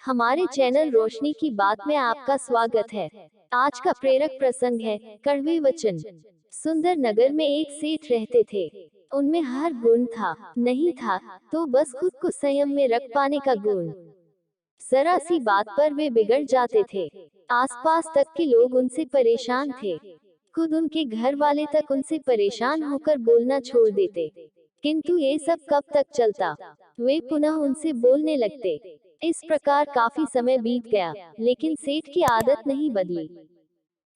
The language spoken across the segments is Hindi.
हमारे चैनल रोशनी की बात में आपका स्वागत है। आज का प्रेरक प्रसंग है कड़वे वचन। सुंदर नगर में एक सेठ रहते थे। उनमें हर गुण था, नहीं था तो बस खुद को संयम में रख पाने का गुण। जरा सी बात पर वे बिगड़ जाते थे। आसपास तक के लोग उनसे परेशान थे। खुद उनके घर वाले तक उनसे परेशान होकर बोलना छोड़ देते। किंतु ये सब कब तक चलता? वे पुनः उनसे बोलने लगते। इस प्रकार काफी समय बीत गया, लेकिन सेठ की आदत नहीं बदली।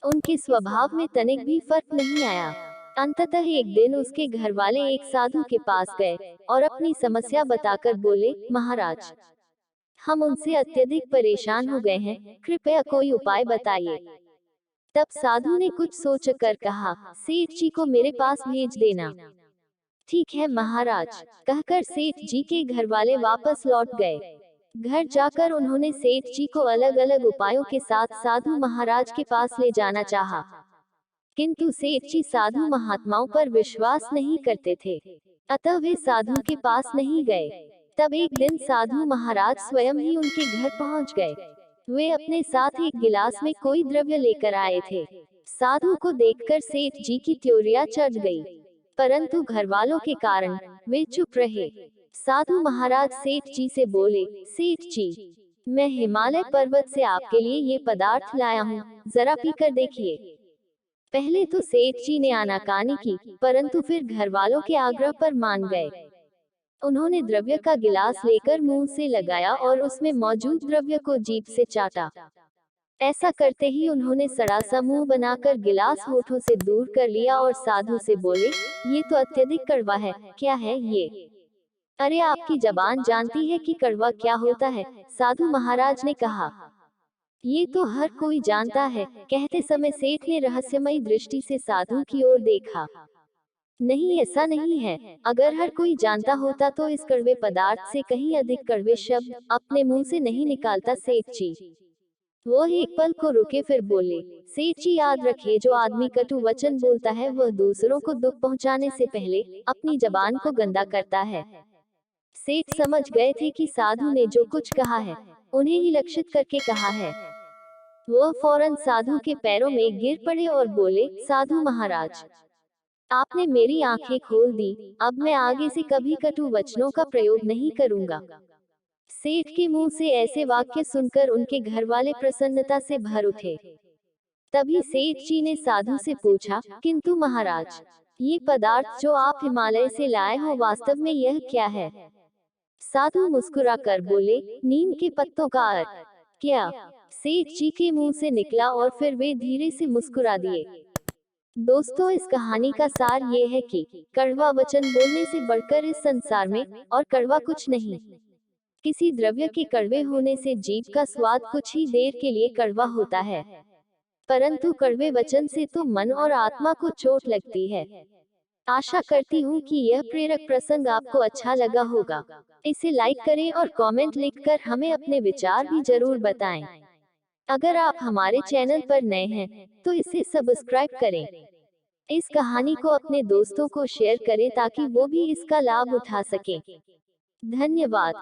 उनके स्वभाव में तनिक भी फर्क नहीं आया। अंततः एक दिन उसके घर वाले एक साधु के पास गए और अपनी समस्या बताकर बोले, महाराज, हम उनसे अत्यधिक परेशान हो गए हैं, कृपया कोई उपाय बताइए। तब साधु ने कुछ सोचकर कहा, सेठ जी को मेरे पास भेज देना। ठीक है महाराज, कहकर सेठ जी के घर वाले वापस लौट गए। घर जाकर उन्होंने सेठ जी को अलग अलग उपायों के साथ साधु महाराज के पास ले जाना चाहा, किंतु सेठ जी साधु महात्माओं पर विश्वास नहीं करते थे, अतः वे साधु के पास नहीं गए। तब एक दिन साधु महाराज स्वयं ही उनके घर पहुंच गए। वे अपने साथ एक गिलास में कोई द्रव्य लेकर आए थे। साधु को देखकर सेठ जी की त्योरियां चढ़ गई, परंतु घरवालों के कारण वे चुप रहे। साधु महाराज सेठ जी से बोले, सेठ जी, मैं हिमालय पर्वत से आपके लिए ये पदार्थ लाया हूँ, जरा पीकर देखिए। पहले तो सेठ जी ने आनाकानी की, परंतु फिर घरवालों के आग्रह पर मान गए। उन्होंने द्रव्य का गिलास लेकर मुंह से लगाया और उसमें मौजूद द्रव्य को जीभ से चाटा। ऐसा करते ही उन्होंने सड़ा सा मुंह बनाकर गिलास होठों से दूर कर लिया और साधु से बोले, ये तो अत्यधिक कड़वा है, क्या है ये? अरे आपकी जबान जानती है कि कड़वा क्या होता है? साधु महाराज ने कहा, ये तो हर कोई जानता है। कहते समय सेठ ने रहस्यमयी दृष्टि से साधु की ओर देखा। नहीं, ऐसा नहीं है। अगर हर कोई जानता होता तो इस कड़वे पदार्थ से कहीं अधिक कड़वे शब्द अपने मुंह से नहीं निकालता सेठ जी। वो एक पल को रुके फिर बोले, सेठ जी याद रखिए, जो आदमी कटु वचन बोलता है वह दूसरों को दुख पहुंचाने से पहले अपनी जबान को गंदा करता है। सेठ समझ गए थे कि साधु ने जो कुछ कहा है, उन्हें ही लक्षित करके कहा है। वह फौरन साधु के पैरों में गिर पड़े और बोले, साधु महाराज, आपने मेरी आंखें खोल दी, अब मैं आगे से कभी कटु वचनों का प्रयोग नहीं करूंगा। सेठ के मुंह से ऐसे वाक्य सुनकर उनके घर वाले प्रसन्नता से भर उठे। तभी सेठ जी ने साधु से पूछा, किंतु महाराज, ये पदार्थ जो आप हिमालय से लाए हो, वास्तव में यह क्या है? साधु मुस्कुराकर बोले, नीम के पत्तों का अर्क। क्या? सेठ जी के मुंह से निकला और फिर वे धीरे से मुस्कुरा दिए। दोस्तों, इस कहानी का सार ये है कि कड़वा वचन बोलने से बढ़कर इस संसार में और कड़वा कुछ नहीं। किसी द्रव्य के कड़वे होने से जीभ का स्वाद कुछ ही देर के लिए कड़वा होता है, परंतु कड़वे वचन से तो मन और आत्मा को चोट लगती है। आशा करती हूँ कि यह प्रेरक प्रसंग आपको अच्छा लगा होगा। इसे लाइक करें और कमेंट लिखकर हमें अपने विचार भी जरूर बताएं। अगर आप हमारे चैनल पर नए हैं, तो इसे सब्सक्राइब करें। इस कहानी को अपने दोस्तों को शेयर करें ताकि वो भी इसका लाभ उठा सकें। धन्यवाद।